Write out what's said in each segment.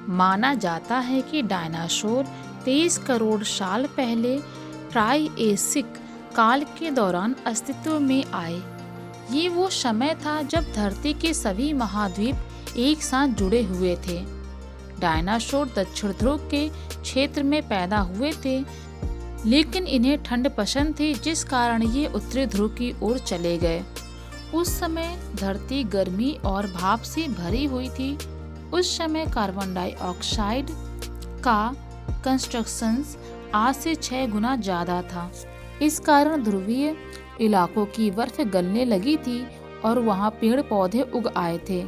माना जाता है कि डायनासोर 23 करोड़ साल पहले ट्राइएसिक काल के दौरान अस्तित्व में आए। ये वो समय था जब धरती के सभी महाद्वीप एक साथ जुड़े हुए थे। डायनासोर दक्षिण ध्रुव के क्षेत्र में पैदा हुए थे, लेकिन इन्हें ठंड पसंद थी, जिस कारण ये उत्तरी ध्रुव की ओर चले गए। उस समय धरती गर्मी और भाप से भरी हुई थी। उस समय कार्बन डाइऑक्साइड का कंसंट्रेशन आज से 6 गुना ज्यादा था। इस कारण ध्रुवीय इलाकों की बर्फ गलने लगी थी और वहां पेड़ पौधे उग आए थे।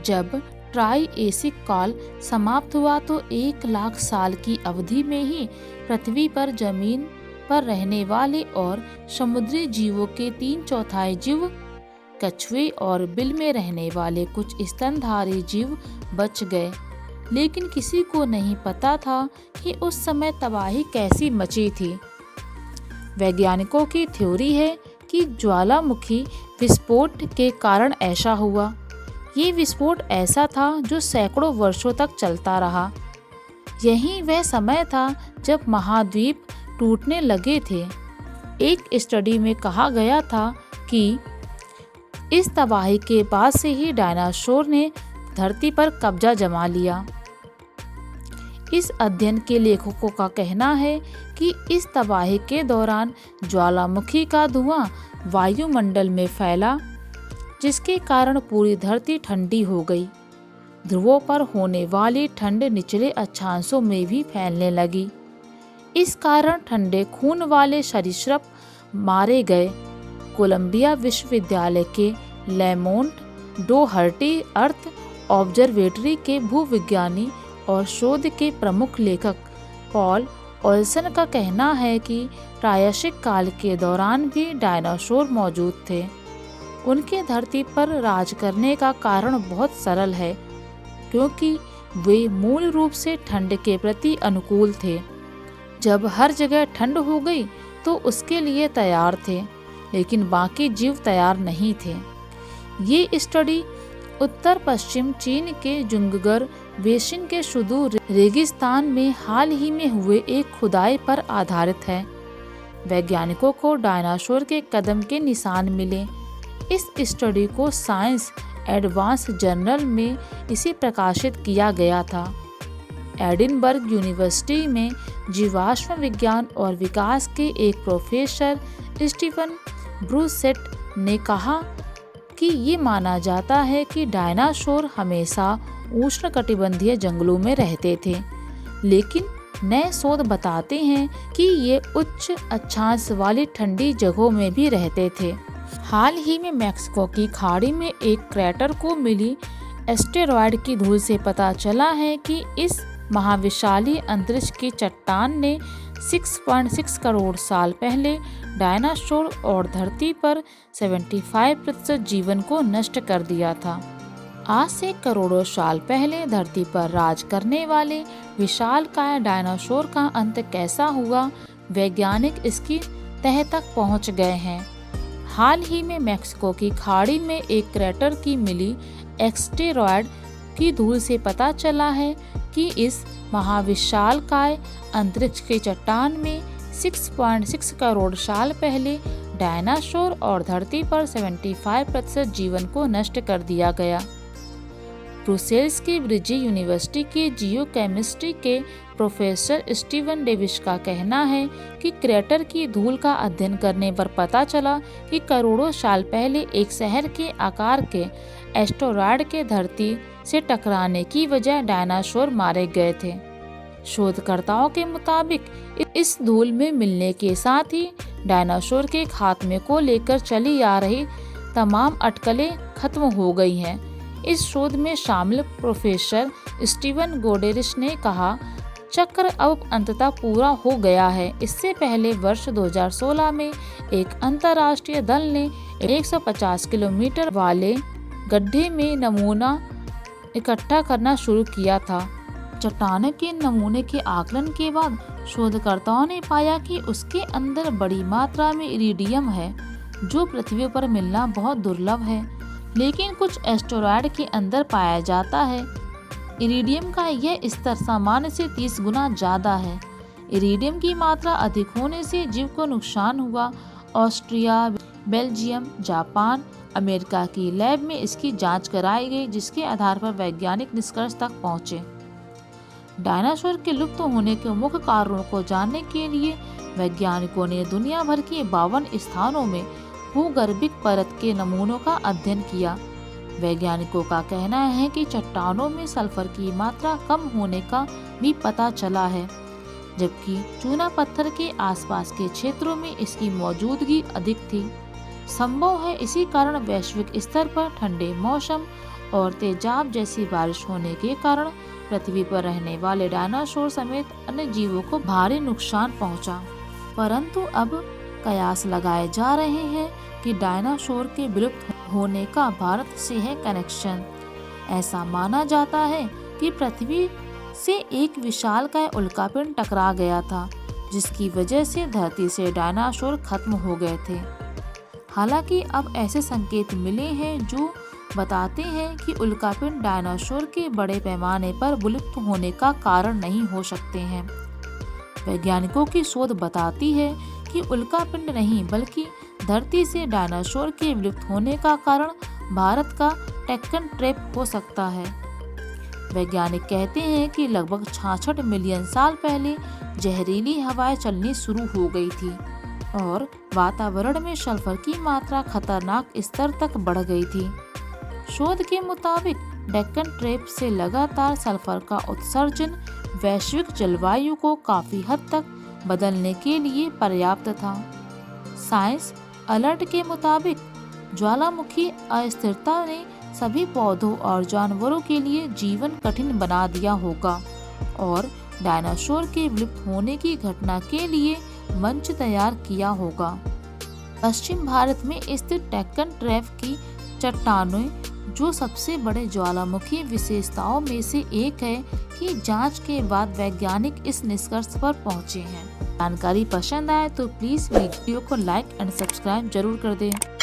जब ट्राइएसिक काल समाप्त हुआ तो 1 लाख साल की अवधि में ही पृथ्वी पर जमीन पर रहने वाले और समुद्री जीवों के 3/4 जीव, कछुए और बिल में रहने वाले कुछ स्तनधारी जीव बच गए। लेकिन किसी को नहीं पता था कि उस समय तबाही कैसी मची थी। वैज्ञानिकों की थ्योरी है कि ज्वालामुखी विस्फोट के कारण ऐसा हुआ। ये विस्फोट ऐसा था जो सैकड़ों वर्षों तक चलता रहा। यही वह समय था जब महाद्वीप टूटने लगे थे। एक स्टडी में कहा गया था कि इस तबाही के बाद से ही डायनासोर ने धरती पर कब्जा जमा लिया। इस अध्ययन के लेखकों का कहना है कि इस तबाही के दौरान ज्वालामुखी का धुआं वायुमंडल में फैला, जिसके कारण पूरी धरती ठंडी हो गई। ध्रुवों पर होने वाली ठंड निचले अक्षांशों में भी फैलने लगी। इस कारण ठंडे खून वाले सरीसृप मारे गए। कोलंबिया विश्वविद्यालय के लेमोंट डोहर्टी अर्थ ऑब्जर्वेटरी के भूविज्ञानी और शोध के प्रमुख लेखक पॉल ओल्सन का कहना है कि ट्रायसिक काल के दौरान भी डायनासोर मौजूद थे। उनके धरती पर राज करने का कारण बहुत सरल है, क्योंकि वे मूल रूप से ठंड के प्रति अनुकूल थे। जब हर जगह ठंड हो गई तो उसके लिए तैयार थे, लेकिन बाकी जीव तैयार नहीं थे। ये स्टडी उत्तर पश्चिम चीन के जुंगगर बेसिन के सुदूर रेगिस्तान में हाल ही में हुए एक खुदाई पर आधारित है। वैज्ञानिकों को डायनासोर के कदम के निशान मिले। इस स्टडी को साइंस एडवांस जर्नल में इसे प्रकाशित किया गया था। एडिनबर्ग यूनिवर्सिटी में जीवाश्म विज्ञान और विकास के एक प्रोफेसर स्टीफन ब्रूसेट ने कहा कि ये माना जाता है कि डायनासोर हमेशा उष्णकटिबंधीय जंगलों में रहते थे, लेकिन नए शोध बताते हैं कि ये उच्च अक्षांश वाली ठंडी जगहों में भी रहते थे। हाल ही में मैक्सिको की खाड़ी में एक क्रेटर को मिली एस्टेरॉयड की धूल से पता चला है कि इस महाविशाली अंतरिक्ष की चट्टान ने 6.6 करोड़ साल पहले डायनासोर और धरती पर 75% जीवन को नष्ट कर दिया था। आज से करोड़ों साल पहले धरती पर राज करने वाले विशालकाय डायनासोर का अंत कैसा हुआ, वैज्ञानिक इसकी तह तक पहुंच गए हैं। हाल ही में मैक्सिको की खाड़ी में एक क्रेटर की मिली एस्टेरॉयड की धूल से पता चला है कि इस महाविशालकाय अंतरिक्ष की चट्टान में 6.6 करोड़ साल पहले डायनासोर और धरती पर 75% जीवन को नष्ट कर दिया गया। ब्रुसेल्स की ब्रिजी यूनिवर्सिटी के जियोकेमिस्ट्री के प्रोफेसर स्टीवन डेविस का कहना है कि क्रेटर की धूल का अध्ययन करने पर पता चला कि करोड़ों साल पहले एक शहर के आकार के एस्टेरॉयड के धरती से टकराने की वजह डायनासोर मारे गए थे। शोधकर्ताओं के मुताबिक इस धूल में मिलने के साथ ही डायनासोर के खात्मे को लेकर चली आ रही तमाम अटकलें खत्म हो गई हैं। इस शोध में शामिल प्रोफेसर स्टीवन गोडेरिश ने कहा, चक्र अब अंततः पूरा हो गया है। इससे पहले वर्ष 2016 में एक अंतर्राष्ट्रीय दल ने 150 किलोमीटर वाले गड्ढे में नमूना इकट्ठा करना शुरू किया था। चट्टान के नमूने के आकलन के बाद शोधकर्ताओं ने पाया कि उसके अंदर बड़ी मात्रा में इरिडियम है, जो पृथ्वी पर मिलना बहुत दुर्लभ है, लेकिन कुछ एस्टेरॉयड के अंदर पाया जाता है। इरिडियम का यह स्तर सामान्य से 30 गुना ज़्यादा है। इरिडियम की मात्रा अधिक होने से जीव को नुकसान हुआ। ऑस्ट्रिया, बेल्जियम, जापान, अमेरिका की लैब में इसकी जांच कराई गई, जिसके आधार पर वैज्ञानिक निष्कर्ष तक पहुंचे। डायनासोर के लुप्त होने के मुख्य कारणों को जानने के लिए वैज्ञानिकों ने दुनिया भर के 52 स्थानों में भूगर्भिक परत के नमूनों का अध्ययन किया। वैज्ञानिकों का कहना है कि चट्टानों में सल्फर की मात्रा कम होने का भी पता चला है, जबकि चूना पत्थर के आसपास के क्षेत्रों में इसकी मौजूदगी अधिक थी। संभव है इसी कारण वैश्विक स्तर पर ठंडे मौसम और तेजाब जैसी बारिश होने के कारण पृथ्वी पर रहने वाले डायनासोर समेत अन्य जीवों को भारी नुकसान पहुंचा। परंतु अब कयास लगाए जा रहे हैं कि डायनासोर के विलुप्त होने का भारत से है कनेक्शन। ऐसा माना जाता है कि पृथ्वी से एक विशालकाय उल्कापिंड टकरा गया था, जिसकी वजह से धरती से डायनासोर खत्म हो गए थे। हालांकि अब ऐसे संकेत मिले हैं जो बताते हैं कि उल्कापिंड डायनासोर के बड़े पैमाने पर विलुप्त होने का कारण नहीं हो सकते हैं। वैज्ञानिकों की शोध बताती है कि उल्कापिंड नहीं बल्कि धरती से डायनासोर के विलुप्त होने का कारण भारत का डेक्कन ट्रैप हो सकता है। वैज्ञानिक कहते हैं कि लगभग 66 मिलियन साल पहले जहरीली हवाएं चलनी शुरू हो गई थी और वातावरण में सल्फर की मात्रा खतरनाक स्तर तक बढ़ गई थी। शोध के मुताबिक डेक्कन ट्रैप से लगातार सल्फर का उत्सर्जन वैश्विक जलवायु को काफी हद तक बदलने के लिए पर्याप्त था। साइंस अलर्ट के मुताबिक ज्वालामुखी अस्थिरता ने सभी पौधों और जानवरों के लिए जीवन कठिन बना दिया होगा और डायनासोर के विलुप्त होने की घटना के लिए मंच तैयार किया होगा। पश्चिम भारत में स्थित डेक्कन ट्रैप की चट्टानें जो सबसे बड़े ज्वालामुखी विशेषताओं में से एक है कि जांच के बाद वैज्ञानिक इस निष्कर्ष पर पहुंचे हैं। जानकारी पसंद आए तो प्लीज वीडियो को लाइक एंड सब्सक्राइब जरूर कर दें।